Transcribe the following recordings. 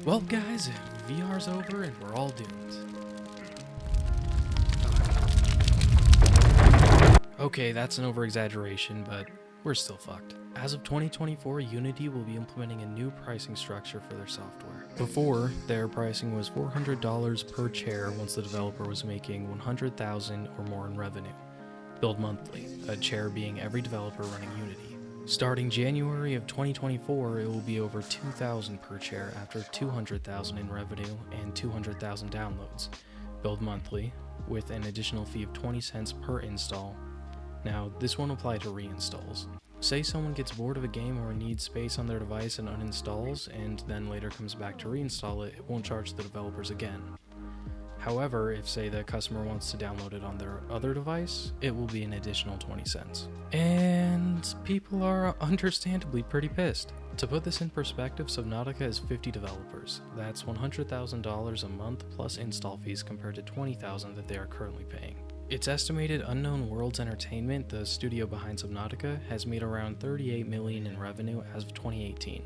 Well, guys, VR's over and we're all doomed. Okay, that's an over-exaggeration, but we're still fucked. As of 2024, Unity will be implementing a new pricing structure for their software. Before, their pricing was $400 per chair once the developer was making $100,000 or more in revenue. Billed monthly, a chair being every developer running Unity. Starting January of 2024, it will be over $2,000 per chair after $200,000 in revenue and 200,000 downloads. Billed monthly, with an additional fee of 20 cents per install. Now, this won't apply to reinstalls. Say someone gets bored of a game or needs space on their device and uninstalls, and then later comes back to reinstall it, it won't charge the developers again. However, if say the customer wants to download it on their other device, it will be an additional 20 cents. And people are understandably pretty pissed. To put this in perspective, Subnautica has 50 developers. That's $100,000 a month plus install fees compared to $20,000 that they are currently paying. It's estimated Unknown Worlds Entertainment, the studio behind Subnautica, has made around $38 million in revenue as of 2018.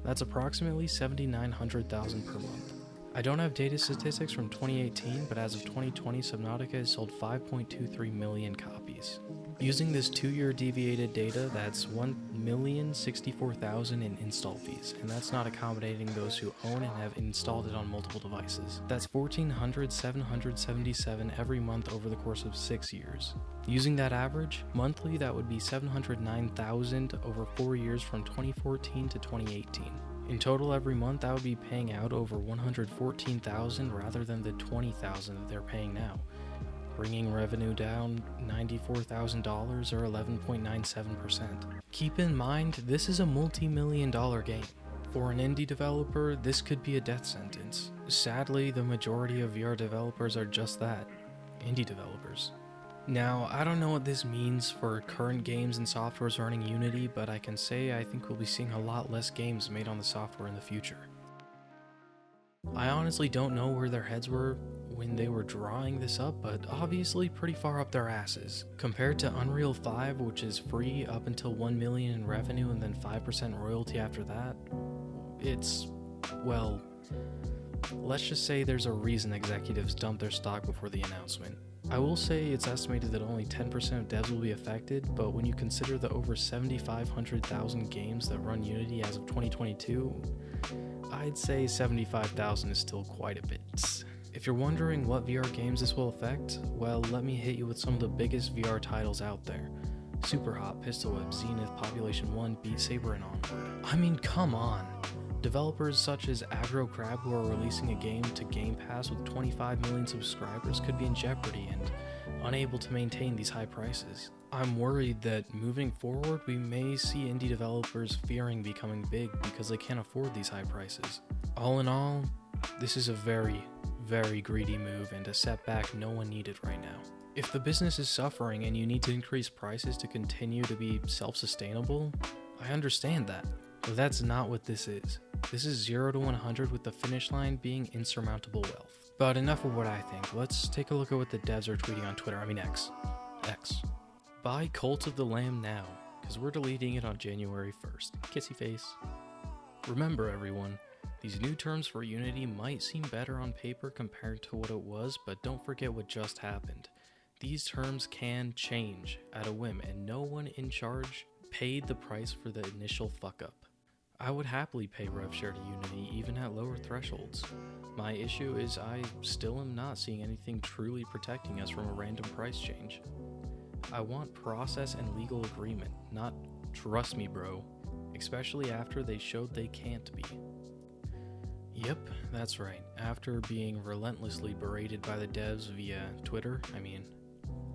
That's approximately $7,900 per month. I don't have data statistics from 2018, but as of 2020, Subnautica has sold 5.23 million copies. Using this 2-year deviated data, that's 1,064,000 in install fees, and that's not accommodating those who own and have installed it on multiple devices. That's 1,777 every month over the course of 6 years. Using that average, monthly that would be 709,000 over 4 years from 2014 to 2018. In total every month, that would be paying out over $114,000 rather than the $20,000 that they're paying now, bringing revenue down $94,000 or 11.97%. Keep in mind, this is a multi-million-dollar game. For an indie developer, this could be a death sentence. Sadly, the majority of VR developers are just that, indie developers. Now, I don't know what this means for current games and softwares running Unity, but I can say I think we'll be seeing a lot less games made on the software in the future. I honestly don't know where their heads were when they were drawing this up, but obviously pretty far up their asses. Compared to Unreal 5, which is free up until $1 million in revenue and then 5% royalty after that, it's, well, let's just say there's a reason executives dumped their stock before the announcement. I will say it's estimated that only 10% of devs will be affected, but when you consider the over 7,500,000 games that run Unity as of 2022, I'd say 75,000 is still quite a bit. If you're wondering what VR games this will affect, well, let me hit you with some of the biggest VR titles out there. Superhot, Pistol Whip, Zenith, Population 1, Beat Saber, and Onward. I mean, come on. Developers such as Aggro Crab, who are releasing a game to Game Pass with 25 million subscribers, could be in jeopardy and unable to maintain these high prices. I'm worried that moving forward, we may see indie developers fearing becoming big because they can't afford these high prices. All in all, this is a very, very greedy move and a setback no one needed right now. If the business is suffering and you need to increase prices to continue to be self-sustainable, I understand that. But that's not what this is. This is 0 to 100 with the finish line being insurmountable wealth. But enough of what I think. Let's take a look at what the devs are tweeting on Twitter. X. Buy Cult of the Lamb now, because we're deleting it on January 1st. Kissy face. Remember everyone, these new terms for Unity might seem better on paper compared to what it was, but don't forget what just happened. These terms can change at a whim, and no one in charge paid the price for the initial fuck up. I would happily pay rev share to Unity even at lower thresholds. My issue is I still am not seeing anything truly protecting us from a random price change. I want process and legal agreement, not trust me bro, especially after they showed they can't be. Yep, that's right. After being relentlessly berated by the devs via Twitter,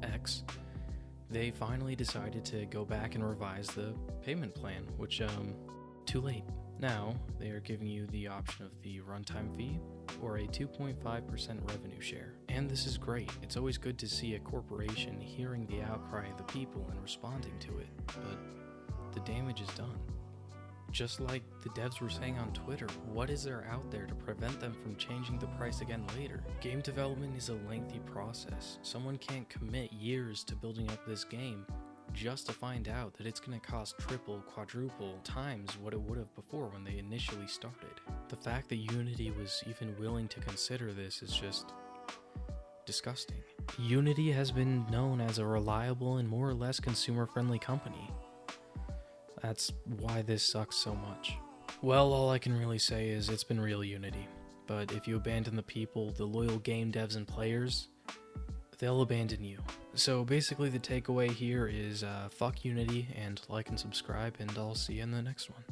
X, they finally decided to go back and revise the payment plan, which, too late. Now, they are giving you the option of the runtime fee or a 2.5% revenue share. And this is great. It's always good to see a corporation hearing the outcry of the people and responding to it, but the damage is done. Just like the devs were saying on Twitter, what is there out there to prevent them from changing the price again later? Game development is a lengthy process. Someone can't commit years to building up this game just to find out that it's going to cost triple, quadruple times what it would have before when they initially started. The fact that Unity was even willing to consider this is just disgusting. Unity has been known as a reliable and more or less consumer-friendly company. That's why this sucks so much. Well, all I can really say is it's been real Unity. But if you abandon the people, the loyal game devs and players, they'll abandon you. So basically the takeaway here is fuck Unity, and like and subscribe, and I'll see you in the next one.